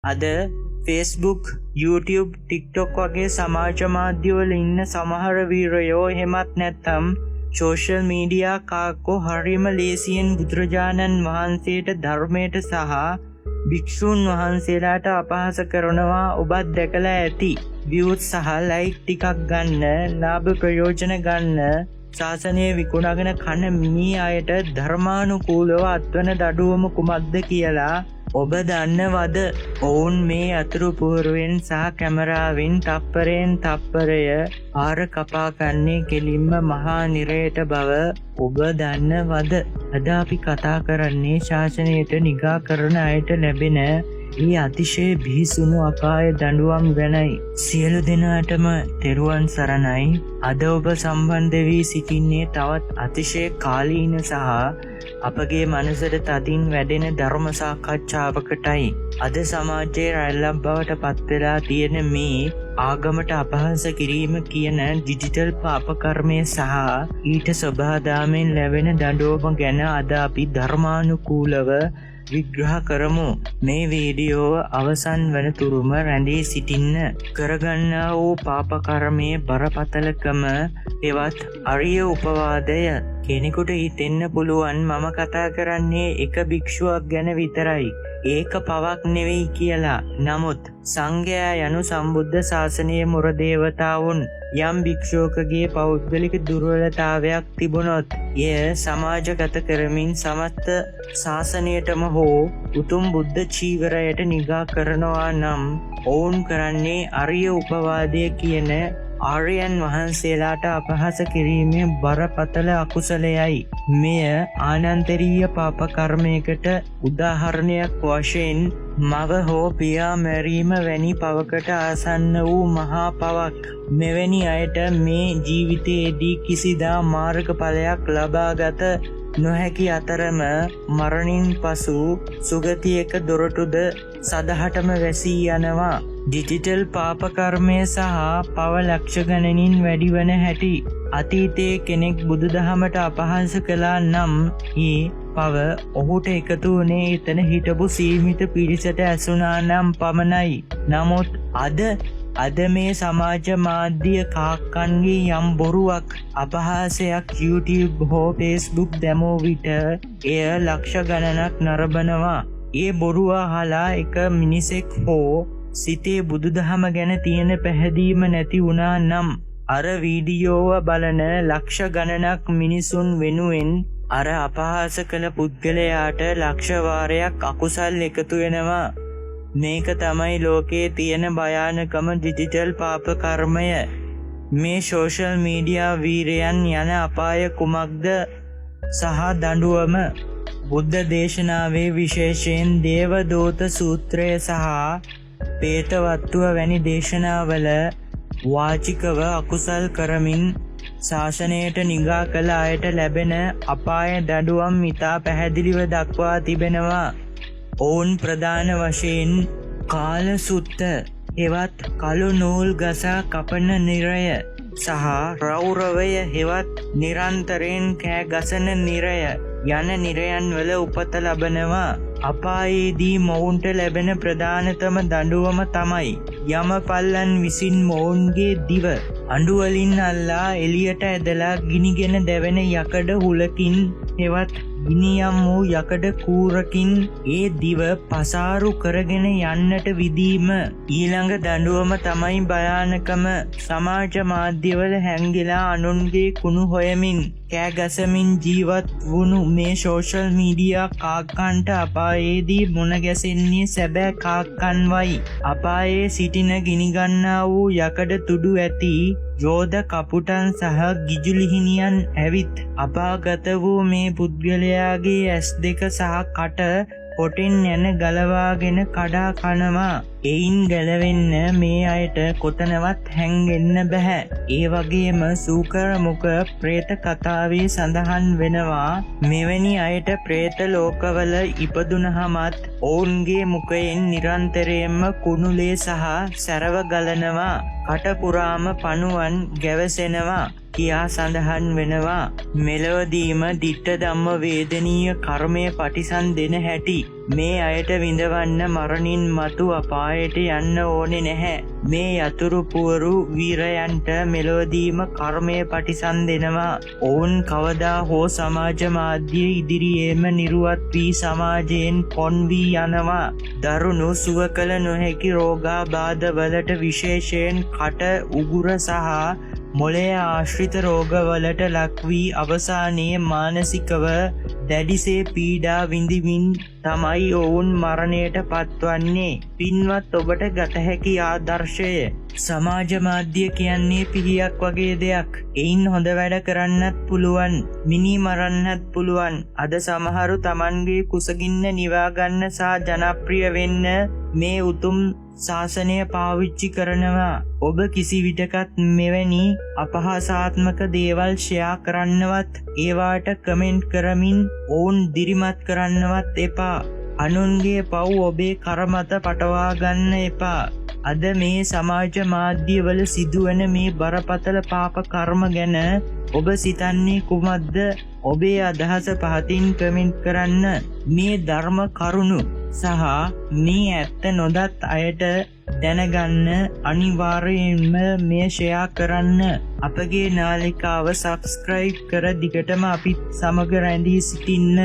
අද Facebook, YouTube, TikTok වගේ සමාජ මාධ්‍යවල ඉන්න සමහර වීරයෝ එහෙමත් නැත්නම් සෝෂල් මීඩියා කාක්කෝ හරිම ලේසියෙන් බුදුරජාණන් වහන්සේට ධර්මයට සහ භික්ෂූන් වහන්සේලාට අපහාස කරනවා ඔබත් දැකලා ඇති. views සහ like ටිකක් ගන්න, ලාභ ප්‍රයෝජන ගන්න, ශාසනය විකුණගෙන කන මේ අයට ධර්මානුකූලව අත්වන දඩුවම කුමක්ද කියලා ඔබ දන්නවද? ඔවුන් මේ අතුරු පුහුරුවෙන් සහ කැමරාවෙන් තප්පරයෙන් තප්පරය ආර කපා කන්නේ කෙලින්ම මහා නිරයට බව ඔබ දන්නවද? අද අපි කතා කරන්නේ ශාසනයට නිගා කරන අයට ලැබෙන ඒ අතිශය බිහිසුණු අපාය දඬුවම් ගැනයි. සියලු දෙනාටම තෙරුවන් සරණයි. අද ඔබ සම්බන්ධ වී සිටින්නේ තවත් අතිශය කාලීන සහ අපගේ මනසට තදින් වැඩෙන ධර්ම සාකච්ඡාවකටයි. අද සමාජයේ රැල්ලක් බවට පත් වෙලා තියෙන මේ ආගමට අපහාස කිරීම කියන ඩිජිටල් පාප කර්මය සහ ඊට සබහාදාමෙන් ලැබෙන දඬුවම ගැන අද අපි ධර්මානුකූලව විග්‍රහ කරමු. මේ වීඩියෝව අවසන් වන තුරුම රැඳී සිටින්න. කරගන්නා වූ පාප කර්මයේ බරපතලකම එවත් අරිය උපවාදය කෙනෙකුට හිතෙන්න පුළුවන් මම කතා කරන්නේ එක භික්ෂුවක් ගැන විතරයි, ඒක පවක් නෙවෙයි කියලා. නමුත් සංඝයා යනු සම්බුද්ධ ශාසනයේ මුර දේවතාවුන්. යම් භික්ෂුවකගේ පෞද්ගලික දුර්වලතාවයක් තිබුණොත් එය සමාජගත කරමින් සමස්ත ශාසනයටම හෝ උතුම් බුද්ධ චීවරයට නිගා කරනවා නම් ඔවුන් කරන්නේ අරිය උපවාදය කියන ආර්යයන් වහන්සේලාට අපහාස කිරීමේ බරපතල අකුසලයයි. මෙය ආනන්තරීය පාප කර්මයකට උදාහරණයක් වශයෙන් මව හෝ පියා මැරීම වැනි පවකට ආසන්න වූ මහා පවක්. මෙවැනි අයට මේ ජීවිතයේදී කිසිදා මාර්ගඵලයක් ලබාගත නොහැකි අතරම මරණින් පසු සුගතියක දොරටුද සදහටම වැසී යනවා. ඩිජිටල් පාප කර්මය සහ පව ලක්ෂ ගණනින් වැඩි වන හැටි. අතීතයේ කෙනෙක් බුදුදහමට අපහාස කළා නම් ඒ පව ඔහුට එකතු වුණේ එතන හිටපු සීමිත පිරිසට ඇසුණා නම් පමණයි. නමුත් අද මේ සමාජ මාධ්‍ය කාක්කන්ගේ යම් බොරුවක් අපහාසයක් YouTube හෝ Facebook දැමූ විට එය ලක්ෂ ගණනක් නරඹනවා. ඒ බොරුව අහලා එක මිනිසෙක් හෝ සිතේ බුදුදහම ගැන තියෙන පැහැදීම නැති වුණා නම් අර වීඩියෝව බලන ලක්ෂ ගණනක් මිනිසුන් වෙනුවෙන් අර අපහාස කළ පුද්ගලයාට ලක්ෂ වාරයක් අකුසල් එකතු වෙනවා. මේක තමයි ලෝකයේ තියෙන භයානකම ඩිජිටල් පාප කර්මය. මේ සෝෂල් මීඩියා වීරයන් යන අපාය කුමක්ද සහ දඬුවම? බුද්ධ දේශනාවේ විශේෂයෙන් දේවදූත සූත්‍රය සහ පේතවත්තුව වැනි දේශනාවල වාචිකව අකුසල් කරමින් ශාසනයට නිගා කළ අයට ලැබෙන අපාය දඬුවම් ඉතා පැහැදිලිව දක්වා තිබෙනවා. ඔවුන් ප්‍රධාන වශයෙන් කාලසුත්ත හෙවත් කළු නූල් ගසා කපන නිරය සහ රෞරවය හෙවත් නිරන්තරයෙන් කෑ ගසන නිරය යන නිරයන් වල උපත ලබනවා. අපායේදී මොවුන්ට ලැබෙන ප්‍රධානතම දඬුවම තමයි යමපල්ලන් විසින් මොවුන්ගේ දිව අඬුවලින් අල්ලා එළියට ඇදලා ගිනිගෙන දැවෙන යකඩ හුලකින් හෙවත් ගිනියම් වූ යකඩ කූරකින් ඒ දිව පසාරු කරගෙන යන්නට විදීම. ඊළඟ දඬුවම තමයි භයානකම. සමාජ මාධ්‍යවල හැංගිලා අනුන්ගේ කුණු හොයමින් කෑගසමින් ජීවත් වුණු මේ සෝෂල් මීඩියා කාක්කන්ට අපායේදී මුණ ගැසෙන්නේ සැබෑ කාක්කන්වයි. අපායේ සිටින ගිනිගන්නා වූ යකඩ තුඩු ඇති යෝධ කපුටන් සහ ගිජුලිහිනියන් ඇවිත් අපාගත වූ මේ පුද්ගලයාගේ ඇස් දෙක සහ කට කොටින් යන ගලවාගෙන කඩා කනවා. එයින් ගැලවෙන්න මේ අයට කොතනවත් හැංගෙන්න බැහැ. ඒ වගේම සූකර මුඛ ප්‍රේත කතාවේ සඳහන් වෙනවා මෙවැනි අයට ප්‍රේත ලෝකවල ඉපදුනහමත් ඔවුන්ගේ මුඛයෙන් නිරන්තරයෙන්ම කුණුලේ සහ සැරව ගලනවා. කට පුරාම පණුවන් ගැවසෙනවා. කියා සඳහන් වෙනවා. මෙලොවදීම ditta ධම්ම වේදනීය කර්මය පටිසන් දෙන හැටි මේ අයට විඳවන්න මරණින් මතු අපායට යන්න ඕනේ නැහැ. මේ යතුරු පුවරු වීරයන්ට මෙලොවදීම කර්මය පටිසන් දෙනවා. ඔවුන් කවදා හෝ සමාජ මාධ්‍ය ඉදිරියේම නිරුවත් වී සමාජයෙන් පොන් වී යනවා. දරුණු සුව කළ නොහැකි රෝගාබාධ වලට විශේෂයෙන් කට උගුර සහ මොළය ආශ්‍රිත රෝගවලට ලක් වී අවසානයේ මානසිකව දැඩිසේ පීඩා විඳිමින් තමයි ඔවුන් මරණයට පත්වන්නේ. පින්වත් ඔබට ගත හැකි ආදර්ශය. සමාජ මාධ්‍ය කියන්නේ පිහියක් වගේ දෙයක්. එයින් හොඳ වැඩ කරන්නත් පුළුවන්, මිනි මරන්නත් පුළුවන්. අද සමහරු Tamanගේ කුසගින්න නිවා ගන්න සහ ජනප්‍රිය වෙන්න මේ උතුම් ශාසනය පාවිච්චි කරනවා. ඔබ කිසි විටකත් මෙවැනි අපහාසාත්මක දේවල් ෂෙයා කරන්නවත් ඒවාට කමෙන්ට් කරමින් ඔවුන් දිරිමත් කරන්නවත් එපා. අනුන්ගේ පව් ඔබේ කර මත පටවා ගන්න එපා. අද මේ සමාජ මාධ්‍යවල සිදුවන මේ බරපතල පාප කර්ම ගැන ඔබ සිතන්නේ කුමක්ද? ඔබේ අදහස පහතින් කමෙන්ට් කරන්න. මේ ධර්ම කරුණු සහ මේ ඇත්ත නොදත් අයට දැනගන්න අනිවාර්යයෙන්ම මේ ෂෙයා කරන්න. අපගේ නාලිකාව සබ්ස්ක්‍රයිබ් කර දිගටම අපිත් සමග රැඳී සිටින්න.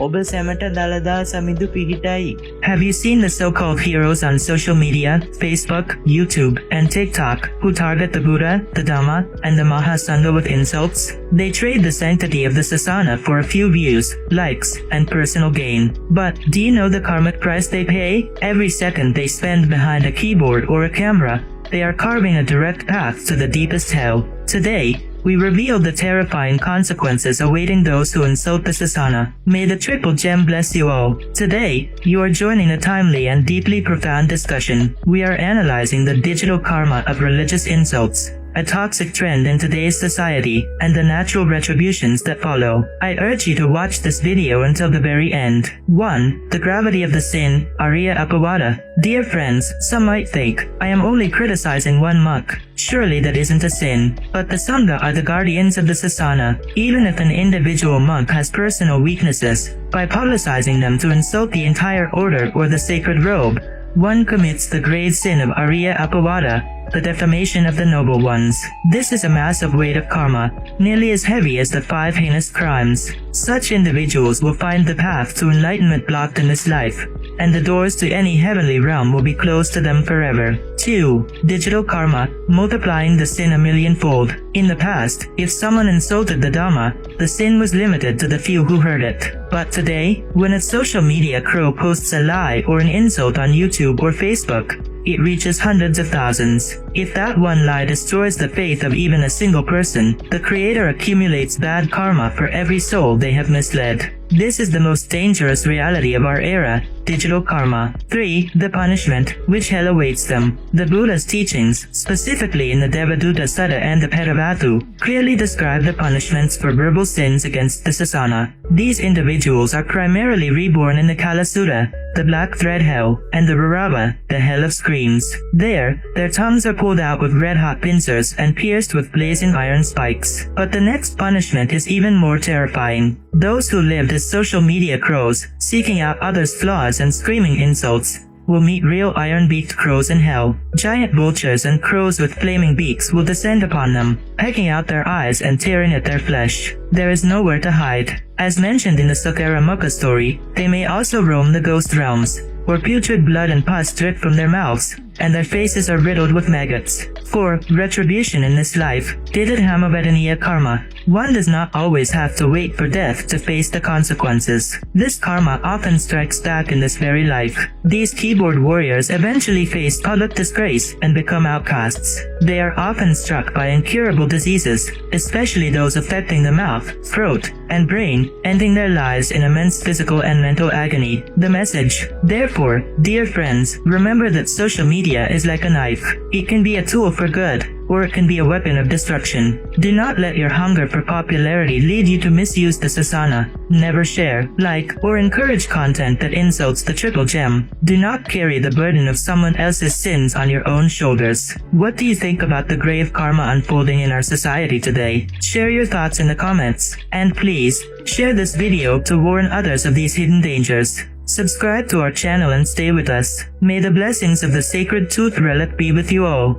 ඔබ සැමට දළදා Samindu පිහිටයි. Have you seen the so-called heroes on social media, Facebook, YouTube, and TikTok, who target the Buddha, the Dhamma, and the Mahasangha with insults? They trade the sanctity of the Sasana for a few views, likes, and personal gain. But do you know the karmic price they pay? Every second they spend behind a keyboard or a camera, they are carving a direct path to the deepest hell. Today, we reveal the terrifying consequences awaiting those who insult the Sasana. May the Triple Gem bless you all. Today, you are joining a timely and deeply profound discussion. We are analyzing the digital karma of religious insults, a toxic trend in today's society, and the natural retributions that follow. I urge you to watch this video until the very end. 1. The gravity of the sin, Ariya Apavada. Dear friends, some might think, I am only criticizing one monk. Surely that isn't a sin. But the Sangha are the guardians of the Sasana. Even if an individual monk has personal weaknesses, by publicizing them to insult the entire order or the sacred robe, one commits the grave sin of Ariya Apavada, the defamation of the noble ones. This is a massive weight of karma, nearly as heavy as the 5 heinous crimes. Such individuals will find the path to enlightenment blocked in this life, and the doors to any heavenly realm will be closed to them forever. 2. Digital karma, multiplying the sin a millionfold. In the past, if someone insulted the Dhamma, the sin was limited to the few who heard it. But today, when a social media crow posts a lie or an insult on YouTube or Facebook, it reaches hundreds of thousands. If that one lie destroys the faith of even a single person, the Creator accumulates bad karma for every soul they have misled. This is the most dangerous reality of our era, digital karma. 3. The punishment, which hell awaits them. The Buddha's teachings, specifically in the Devadutta Sutta and the Peravatu, clearly describe the punishments for verbal sins against the Sasana. These individuals are primarily reborn in the Kala Sutta, the black thread hell, and the Rurava, the hell of screams. There, their tongues are pulled out with red-hot pincers and pierced with blazing iron spikes. But the next punishment is even more terrifying. Those who lived as social media crows, seeking out others' flaws and screaming insults, will meet real iron-beaked crows in hell. Giant vultures and crows with flaming beaks will descend upon them, pecking out their eyes and tearing at their flesh. There is nowhere to hide. As mentioned in the Sakaramukha story, they may also roam the ghost realms, where putrid blood and pus drip from their mouths, and their faces are riddled with maggots. 4. Retribution in this life. Didadhamavedaniya karma. One does not always have to wait for death to face the consequences. This karma often strikes back in this very life. These keyboard warriors eventually face public disgrace and become outcasts. They are often struck by incurable diseases, especially those affecting the mouth, throat, and brain, ending their lives in immense physical and mental agony. The message. Therefore, dear friends, remember that social media is like a knife. It can be a tool for good, or it can be a weapon of destruction. Do not let your hunger for popularity lead you to misuse the sasana. Never share, like, or encourage content that insults the triple gem. Do not carry the burden of someone else's sins on your own shoulders. What do you think about the grave karma unfolding in our society today? Share your thoughts in the comments. And please, share this video to warn others of these hidden dangers. Subscribe to our channel and stay with us. May the blessings of the Sacred Tooth Relic be with you all.